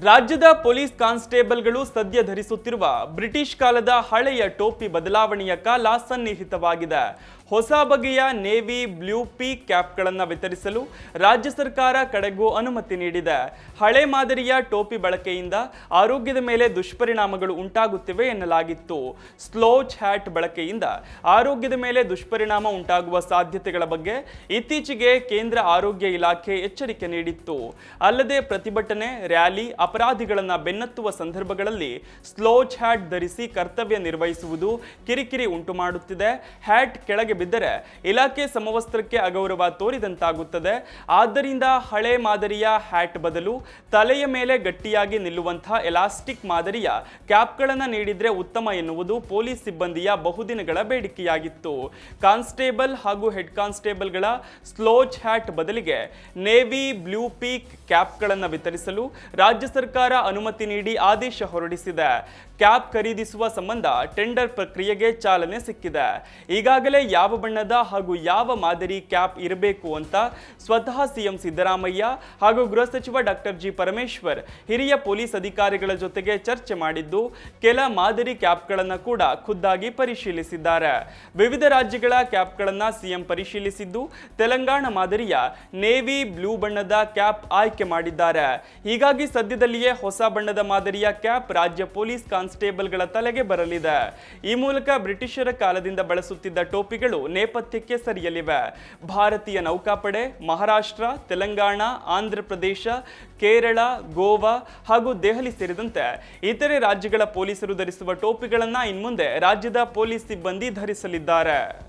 ರಾಜ್ಯದ ಪೊಲೀಸ್ ಕಾನ್ಸ್ಟೇಬಲ್ಗಳು ಸದ್ಯ ಧರಿಸುತ್ತಿರುವ ಬ್ರಿಟಿಷ್ ಕಾಲದ ಹಳೆಯ ಟೋಪಿ ಬದಲಾವಣೆಯ ಕಾಲ ಸನ್ನಿಹಿತವಾಗಿದೆ. ಹೊಸ ಬಗೆಯ ನೇವಿ ಬ್ಲೂ ಪೀಕ್ ಕ್ಯಾಪ್ಗಳನ್ನು ವಿತರಿಸಲು ರಾಜ್ಯ ಸರ್ಕಾರ ಕಡೆಗೂ ಅನುಮತಿ ನೀಡಿದೆ. ಹಳೆ ಮಾದರಿಯ ಟೋಪಿ ಬಳಕೆಯಿಂದ ಆರೋಗ್ಯದ ಮೇಲೆ ದುಷ್ಪರಿಣಾಮಗಳು ಉಂಟಾಗುತ್ತಿವೆ ಎನ್ನಲಾಗಿತ್ತು. ಸ್ಲೋಚ್ ಹ್ಯಾಟ್ ಬಳಕೆಯಿಂದ ಆರೋಗ್ಯದ ಮೇಲೆ ದುಷ್ಪರಿಣಾಮ ಉಂಟಾಗುವ ಸಾಧ್ಯತೆಗಳ ಬಗ್ಗೆ ಇತ್ತೀಚೆಗೆ ಕೇಂದ್ರ ಆರೋಗ್ಯ ಇಲಾಖೆ ಎಚ್ಚರಿಕೆ ನೀಡಿತ್ತು. ಅಲ್ಲದೆ ಪ್ರತಿಭಟನೆ, ರ್ಯಾಲಿ, ಅಪರಾಧಿಗಳನ್ನು ಬೆನ್ನತ್ತುವ ಸಂದರ್ಭಗಳಲ್ಲಿ ಸ್ಲೋಚ್ ಹ್ಯಾಟ್ ಧರಿಸಿ ಕರ್ತವ್ಯ ನಿರ್ವಹಿಸುವುದು ಕಿರಿಕಿರಿ ಉಂಟು ಮಾಡುತ್ತಿದೆ. ಹ್ಯಾಟ್ ಕೆಳಗೆ ಬಿದ್ದರೆ ಇಲಾಖೆ ಸಮವಸ್ತ್ರಕ್ಕೆ ಅಗೌರವ ತೋರಿದಂತಾಗುತ್ತದೆ. ಆದ್ದರಿಂದ ಹಳೆ ಮಾದರಿಯ ಹ್ಯಾಟ್ ಬದಲು ತಲೆಯ ಮೇಲೆ ಗಟ್ಟಿಯಾಗಿ ನಿಲ್ಲುವಂತಹ ಎಲಾಸ್ಟಿಕ್ ಮಾದರಿಯ ಕ್ಯಾಪ್ಗಳನ್ನು ನೀಡಿದ್ರೆ ಉತ್ತಮ ಎನ್ನುವುದು ಪೊಲೀಸ್ ಸಿಬ್ಬಂದಿಯ ಬಹುದಿನಗಳ ಬೇಡಿಕೆಯಾಗಿತ್ತು. ಕಾನ್ಸ್ಟೇಬಲ್ ಹಾಗೂ ಹೆಡ್ ಕಾನ್ಸ್ಟೇಬಲ್ಗಳ ಸ್ಲೋಚ್ ಹ್ಯಾಟ್ ಬದಲಿಗೆ ನೇವಿ ಬ್ಲೂ ಪೀಕ್ ಕ್ಯಾಪ್ಗಳನ್ನು ವಿತರಿಸಲು ರಾಜ್ಯ ಸರ್ಕಾರ ಅನುಮತಿ ನೀಡಿ ಆದೇಶ ಹೊರಡಿಸಿದೆ. ಕ್ಯಾಪ್ ಖರೀದಿಸುವ ಸಂಬಂಧ ಟೆಂಡರ್ ಪ್ರಕ್ರಿಯೆಗೆ ಚಾಲನೆ ಸಿಕ್ಕಿದೆ. ಈಗಾಗಲೇ ಯಾವ ಬಣ್ಣದ ಹಾಗೂ ಯಾವ ಮಾದರಿ ಕ್ಯಾಪ್ ಇರಬೇಕು ಅಂತ ಸ್ವತಃ ಸಿಎಂ ಸಿದ್ದರಾಮಯ್ಯ ಹಾಗೂ ಗೃಹ ಸಚಿವ ಡಾಕ್ಟರ್ ಜಿ ಪರಮೇಶ್ವರ್ ಹಿರಿಯ ಪೊಲೀಸ್ ಅಧಿಕಾರಿಗಳ ಜೊತೆಗೆ ಚರ್ಚೆ ಮಾಡಿದ್ದು, ಕೆಲ ಮಾದರಿ ಕ್ಯಾಪ್ಗಳನ್ನು ಕೂಡ ಖುದ್ದಾಗಿ ಪರಿಶೀಲಿಸಿದ್ದಾರೆ. ವಿವಿಧ ರಾಜ್ಯಗಳ ಕ್ಯಾಪ್ಗಳನ್ನು ಸಿಎಂ ಪರಿಶೀಲಿಸಿದ್ದು, ತೆಲಂಗಾಣ ಮಾದರಿಯ ನೇವಿ ಬ್ಲೂ ಬಣ್ಣದ ಕ್ಯಾಪ್ ಆಯ್ಕೆ ಮಾಡಿದ್ದಾರೆ. ಹೀಗಾಗಿ ಸದ್ಯದಲ್ಲಿಯೇ ಹೊಸ ಬಣ್ಣದ ಮಾದರಿಯ ಕ್ಯಾಪ್ ರಾಜ್ಯ ಪೊಲೀಸ್ ಕಾನ್ಸ್ಟೇಬಲ್ಗಳ ತಲೆಗೆ ಬರಲಿದೆ. ಈ ಮೂಲಕ ಬ್ರಿಟಿಷರ ಕಾಲದಿಂದ ಬಳಸುತ್ತಿದ್ದ ಟೋಪಿಗಳು ನೇಪಥ್ಯಕ್ಕೆ ಸರಿಯಲಿವೆ. ಭಾರತೀಯ ನೌಕಾಪಡೆ, ಮಹಾರಾಷ್ಟ್ರ, ತೆಲಂಗಾಣ, ಆಂಧ್ರ ಪ್ರದೇಶ, ಕೇರಳ, ಗೋವಾ ಹಾಗೂ ದೆಹಲಿ ಸೇರಿದಂತೆ ಇತರೆ ರಾಜ್ಯಗಳ ಪೊಲೀಸರು ಧರಿಸುವ ಟೋಪಿಗಳನ್ನು ಇನ್ಮುಂದೆ ರಾಜ್ಯದ ಪೊಲೀಸ್ ಸಿಬ್ಬಂದಿ ಧರಿಸಲಿದ್ದಾರೆ.